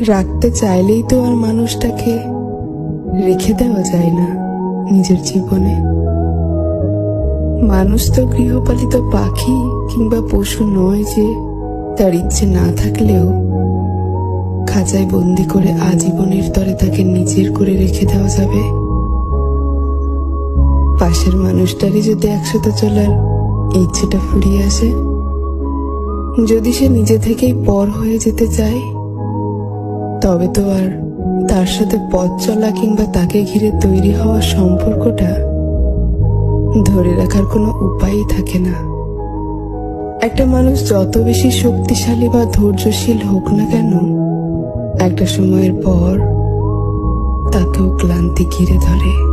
রাখতে চাইলেই তো আর মানুষটাকে রেখে দেওয়া যায় না নিজের জীবনে। মানুষ তো গৃহপালিত পাখি কিংবা পশু নয় যে তার ইচ্ছে না থাকলেও খাঁচায় বন্দি করে আজীবনের তরে তাকে নিজের করে রেখে দেওয়া যাবে। পাশের মানুষটারই যদি একসাথে চলার ইচ্ছেটা ফুরিয়ে আসে, যদি সে নিজে থেকেই পর হয়ে যেতে চায়, তবে তো আর তার সাথে পথ চলা কিংবা তাকে ঘিরে তৈরি হওয়া সম্পর্কটা ধরে রাখার কোনো উপায়ই থাকে না। একটা মানুষ যত বেশি শক্তিশালী বা ধৈর্যশীল হোক না কেন, একটা সময়ের পর তাকেও ক্লান্তি ঘিরে ধরে।